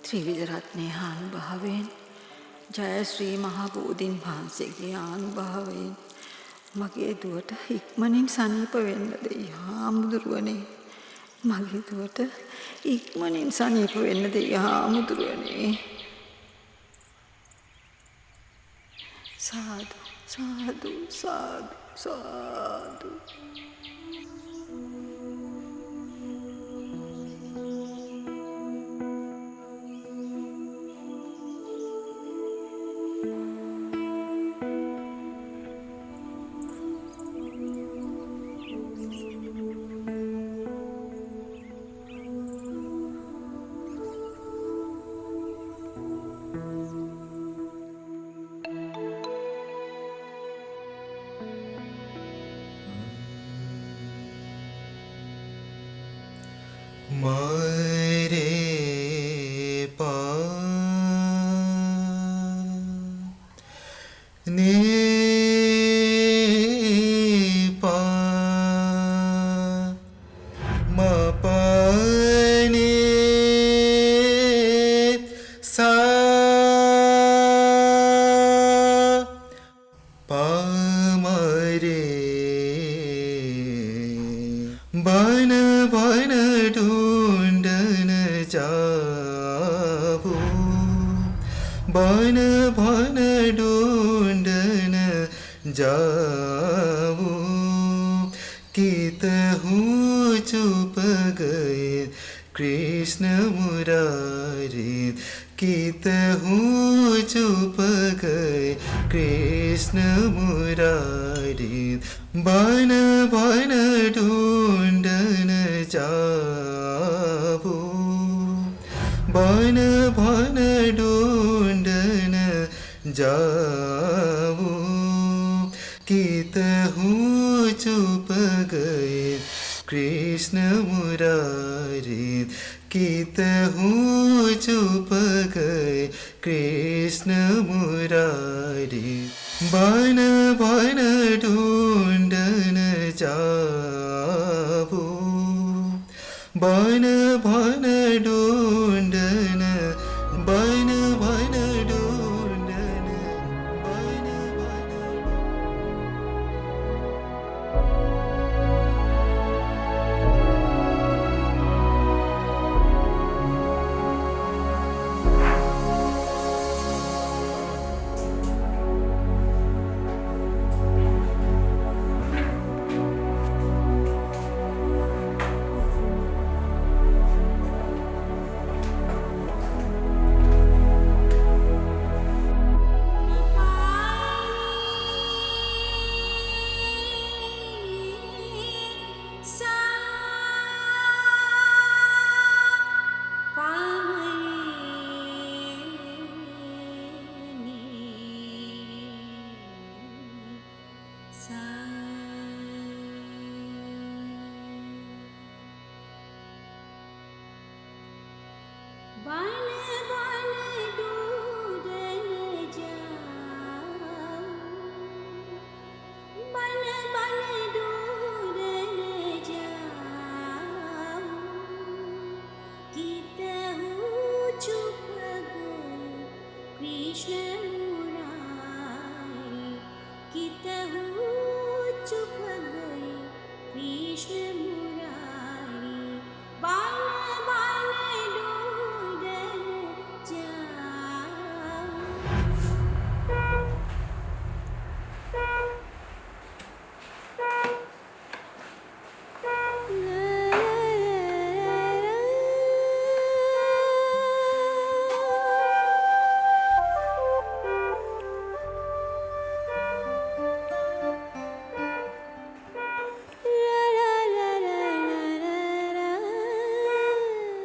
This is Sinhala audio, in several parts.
ත්‍රිවිධ රත්නයේ අනුභවයෙන් ජය ශ්‍රී මහා බෝධීන් වහන්සේගේ අනුභවයෙන් මගේ දුවට ඉක්මනින් සනීප වෙන්න දෙයි හාමුදුරුවනේ. මගේ දුවට ඉක්මනින් සනීප වෙන්න දෙයි හාමුදුරුවනේ. සාදු සාදු සාදු සාදු.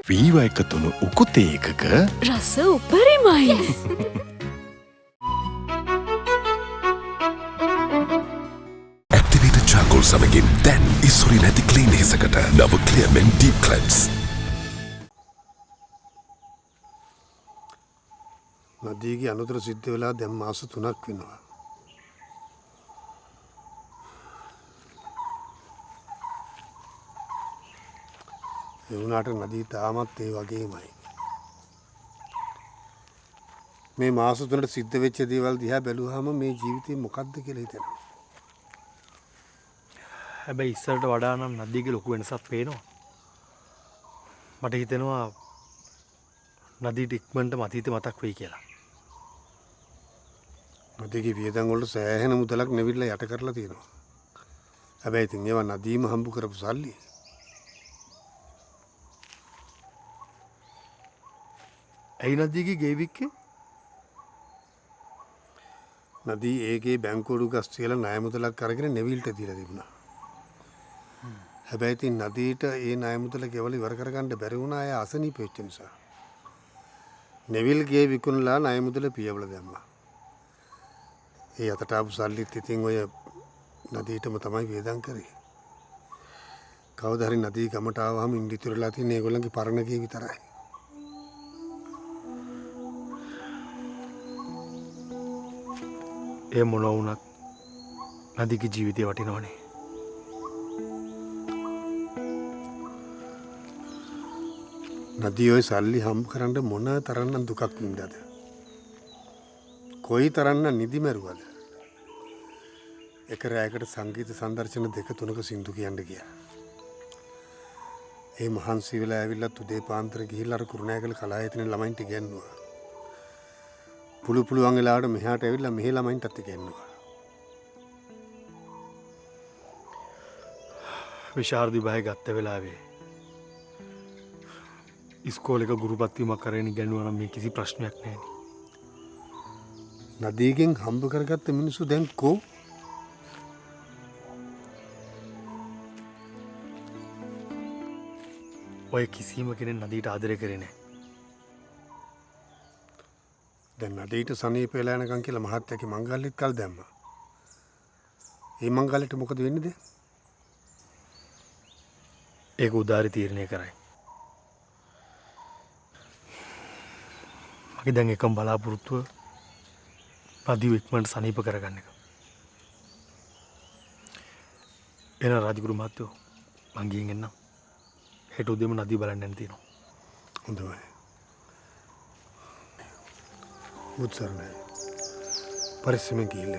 වීව එකතුණු උකුතේ එකක රස උපරිමයි. ඇක්ටිවේටඩ් චාකෝල් සමගින් දැන් ඉස්සුරි නැති ක්ලීන් හිසකට නව ක්ලියර්මෙන් ඩීප් ක්ලෙන්ස්. නදීගේ අනුතර සිද්ධ වෙලා දැන් මාස 3ක් වෙනවා. ඒ වුණාට නදී තාමත් ඒ වගේමයි. මේ මාස 3ට සිද්ධ වෙච්ච දේවල් දිහා බැලුවාම මේ ජීවිතේ මොකද්ද කියලා හිතෙනවා. හැබැයි ඉස්සරට වඩා නම් නදීගේ ලොකු වෙනසක් පේනවා. මට හිතෙනවා නදීට ඉක්මනට අතීතේ මතක් වෙයි කියලා. නදීගේ වියදම් වලට සෑහෙන මුදලක් නැවිලා යට කරලා තියෙනවා. හැබැයි ඉතින් ඒවා නදීම හම්බ කරපු සල්ලි. ඇයි නදීගේ ගෙවික්කේ? නදී ඒකේ බැංකුවරු ගස් කියලා ණය මුදලක් අරගෙන නෙවිල්ට දීලා තිබුණා. හැබැයි ඉතින් නදීට ඒ ණය මුදල ගෙවල ඉවර කරගන්න බැරි වුණා. අය අසනීප වෙච්ච නිසා. නෙවිල් ගේ විකුණලා ණය මුදල පියවල දැම්මා. ඒ අතට ආපු සල්ලිත් ඉතින් ඔය නදීටම තමයි වේදම් කරේ. කවදා හරි නදී ගමට ආවම ඉන්දිතුරලා තියෙන ඒගොල්ලන්ගේ පරණ ගේ විතරයි. ඒ මොන වුණත් නදීගේ ජීවිතේ වටිනවනේ. නදී ඔය සල්ලි හම්බ කරන්න මොන තරම්නම් දුකක් වින්දාද? කොයි තරම්නම් නිදි මරුවද? එක රැයකට සංගීත සංදර්ශන 2-3ක සින්දු කියන්න ගියා. ඒ මහන්සි වෙලා ඇවිල්ලා උදේ පාන්දර ගිහිල්ලා අර කුරුණෑගල කලායතන ළමයින්ට ඉගෙනුවා. පුළුවන් වෙලාවට මෙහාට ඇවිල්ලා මෙහි ළමයින්ටත් ඉගෙනුවා. විශාරදි බය ගත්ත වෙලාවේ ඉස්කෝලේක ගුරුපත්වීමක් කරගෙන ඉගෙනුවා නම් මේ කිසි ප්‍රශ්නයක් නැහැ. නදීගෙන් හම්බ කරගත්ත මිනිස්සු දැන් කෝ? ඔය කිසිම කෙනෙක් නදීට ආදරය කරේ නැහැ. දැන් නදීට සනීප වෙලා යනකම් කියලා මහත්තයාගේ මංගල්‍යෙත් කල් දැම්මා. ඒ මංගල්‍යට මොකද වෙන්නේ දැන්? ඒක උදාරි තීරණය කරයි. මගේ දැන් එකම බලාපොරොත්තුව නදීව ඉක්මනට සනීප කරගන්න එක. එන රාජගුරු මහත්තයෝ මං ගිහින් එන්නම්. හෙට උදේම නදී බලන්න යන්න තියෙනවා. හොඳයි. මුත්සරණයි. පරිස්සමෙන් ගිහින්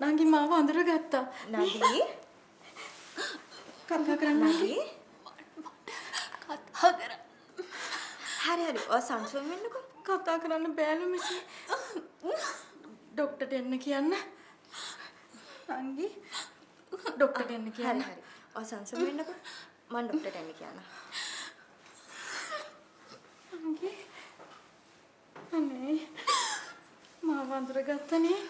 නංගි මාව අඳුරගත්තා. නදී කතා කරන්න නදී කතා කර. හරි ඔය සංසුන් වෙන්නකෝ. කතා කරන්න බෑලු මිසි. ඩොක්ටර්ට එන්න කියන්න. නංගි ඩොක්ටර්ට එන්න කියන්න. හරි ඔය සංසුන් වෙන්නකෝ. මම ඩොක්ටර්ට එන්න කියන්න. නංගි අනේ මාව අඳුරගත්තනේ.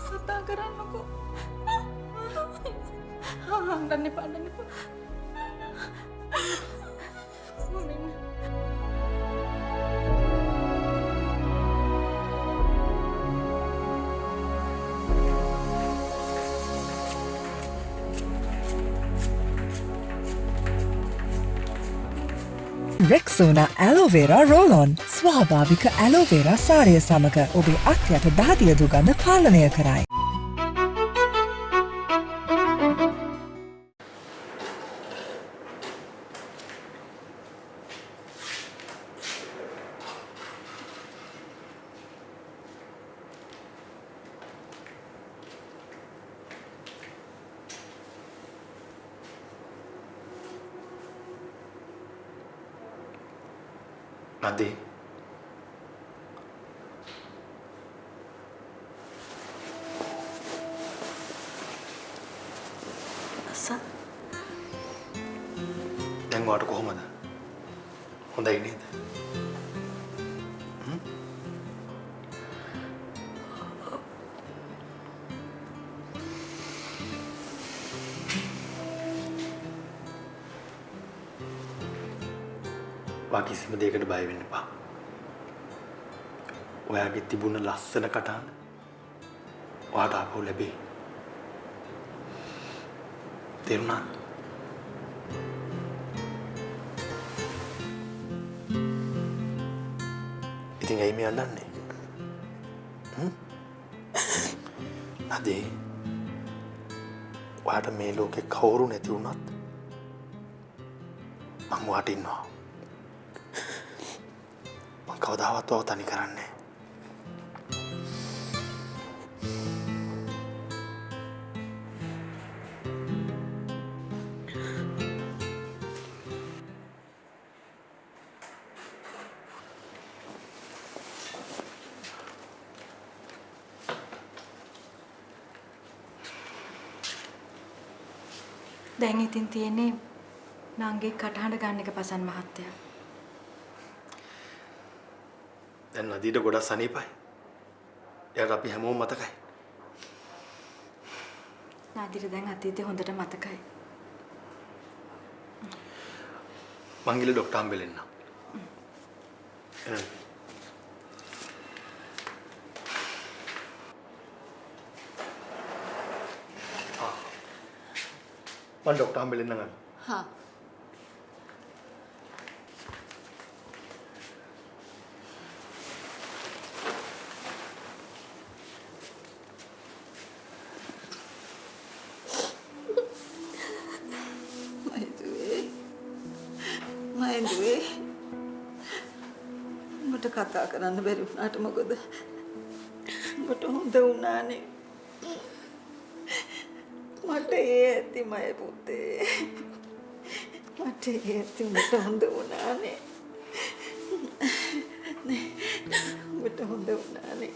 කතා කරන්නකෝ. අඬන්න එපා. Rexona Aloe Vera Roll-On ස්වාභාවික Aloe Vera සාරය සමග ඔබේ අත්යට දහදිය දුගඳ පාලනය කරයි. නදී අසත් දැන් වාට කොහොමද? හොඳයි නේද? වා කිසිම දෙයකට බය වෙන්න එපා. ඔයාගේ තිබුණ ලස්සන කටහඬ ඔයාට ආපහු ලැබෙයි. තේරුණා? ඉතින් ඇයි මේ අඬන්නේ? නදී ඔයාට මේ ලෝකේ කවුරු නැති වුණත් මම ඔයාට ඉන්නවා. මම කවදාවත් ඔයාව තනි කරන්නේ නැහැ. දැන් ඉතින් තියෙන්නේ නංගේ කටහඬ ගන්න එක පසන් මහත්තයා. දැන් නදීට ගොඩක් සනීපයි. එයාට අපි හැමෝම මතකයි. නදීට දැන් අතීතේ හොඳට මතකයි. මං ගිහලා ડોක්ටර් හම්බෙන්න. එහෙනම් මං ડોක්ටර් හම්බෙන්න ගන්න. හා මයින්දුවේ මට කතා කරන්න බැරි වුණාට මොකද මට හොඳ වුණානේ මට ඒ ඇති මය පුතේ මට ඒ ඇති මට හොඳ වුණානේ මට හොඳ වුණානේ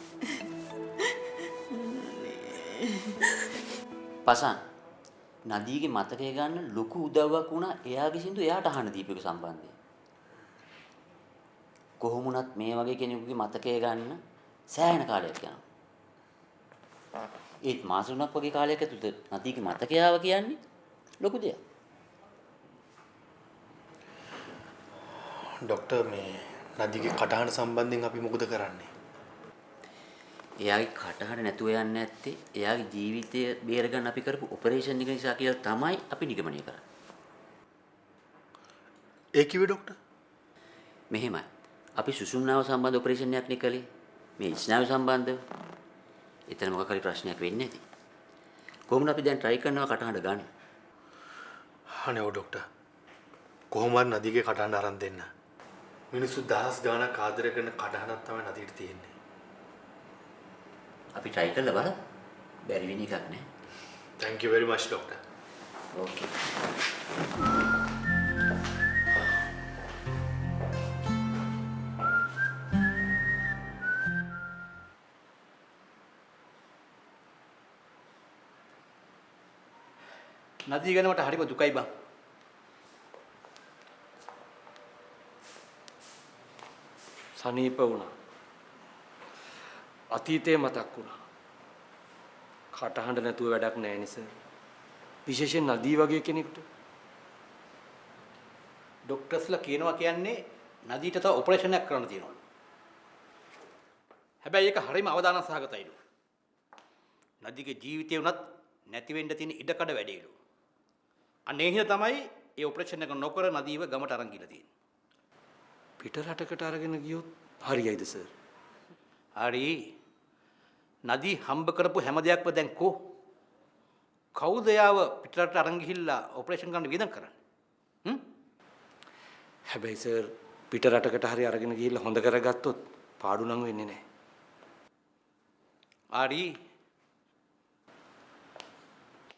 පසන් නදීගේ මතකය ගන්න ලොකු උදව්වක් වුණා එයාගේ සින්දු එයාට අහන්න දීපේක සම්බන්ධයෙන්. කොහොම වුණත් මේ වගේ කෙනෙකුගේ මතකය ගන්න සෑහෙන කාලයක් යනවා. ඒත් මාස 3ක් වගේ කාලයක් ඇතුළත නදීගේ මතකය ආව කියන්නේ ලොකු දෙයක්. ડોක්ටර් මේ නදීගේ කටහඬ සම්බන්ධයෙන් අපි මොකද කරන්නේ? එයාගේ කටහඬ නැතුව යන්නේ නැත්තේ එයාගේ ජීවිතය බේරගන්න අපි කරපු ඔපරේෂන් එක නිසා කියලා තමයි අපි නිගමනය කරන්නේ. ඒ කිව්වේ ડોක්ටර්? මෙහෙමයි. අපි සුසුම්නාව සම්බන්ධ ඔපරේෂන් එකක් නේ කළේ. මේ ස්නායු සම්බන්ධව. එතන මොකක් හරි ප්‍රශ්නයක් වෙන්නේ නැති. කොහොමද අපි දැන් try කරනවා කටහඬ ගන්න? අනේ ඔව් ડોක්ටර්. කොහොමද නදීගේ කටහඬ අරන් දෙන්න? මිනිස්සු දහස් ගාණක් ආදරය කරන කටහඬක් තමයි නදීට තියෙන්නේ. අපි try කරලා බලමු. බැරි වෙන එකක් නෑ. Thank you very much doctor. Okay. නදී ගැන මට හරිම දුකයි බං. සනීප වුණා. අතීතේ මතක් වුණා. කටහඬ නැතුව වැඩක් නැහැ නිසා. විශේෂයෙන් නදී වගේ කෙනෙකුට. ડોක්ටර්ස්ලා කියනවා කියන්නේ නදීට තව ඔපරේෂන් එකක් කරන්න තියෙනවා. හැබැයි ඒක හරිම අවදානම් සහගතයිලු. නදීගේ ජීවිතේ උනත් නැති වෙන්න තියෙන ඉඩකඩ වැඩිලු. අනේ හින්දා තමයි ඒ ඔපරේෂන් එක නොකර නදීව ගමට අරන් ගිහලා තියෙන්නේ. පිට රටකට අරගෙන ගියොත් හරියයිද සර්? හරි. නදී හම්බ කරපු හැම දෙයක්ම දැන් කො? කවුද යාව පිට රටට අරන් ගිහිල්ලා ඔපරේෂන් කරන්න වියදම් කරන්නේ? හැබැයි සර් පිට රටකට හරි අරගෙන ගිහිල්ලා හොඳ කරගත්තොත් පාඩු නම් වෙන්නේ නැහැ. හරි.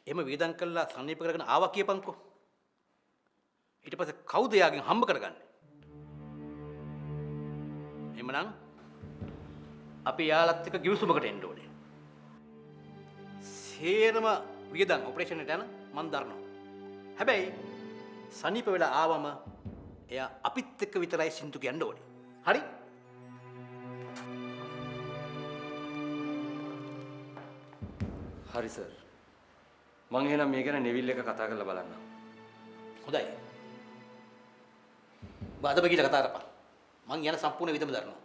එහෙම වියදම් කළා සනීප කරගෙන ආවා කියපන්කෝ. ඊට පස්සේ කවුද යාගෙන් හම්බ කරගන්නේ? එමනම් අපි යාලත් එක්ක ගිවිසුමකට එන්න ඕනේ. සේරම වියදම් ඔපරේෂන් එකට යන මන් දරනවා. හැබැයි සනීප වෙලා ආවම එයා අපිත් එක්ක විතරයි සින්දු කියන්න ඕනේ. හරි? හරි සර්. මං එහෙනම් මේ ගැන නෙවිල් එක කතා කරලා බලන්නම්. හොඳයි. බාදම ගිහලා කතා කරපන්. මං යන සම්පූර්ණ විදම දරනවා.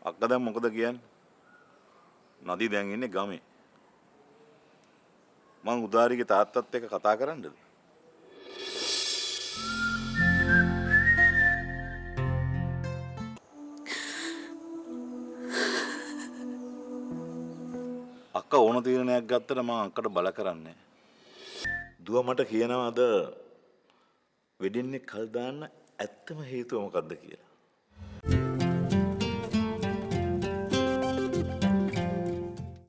අක්කා දැන් මොකද කියන්නේ? නදී දැන් ඉන්නේ ගමේ. මං උදාරිගේ තාත්තත් එක්ක කතා කරන්නද? අක්කා ඕන තීරණයක් ගත්තට මං අක්කට බල කරන්නේ. දුව මට කියනවා අද වෙඩින් එක කල් දාන්න ඇත්තම හේතුව මොකද්ද කියලා.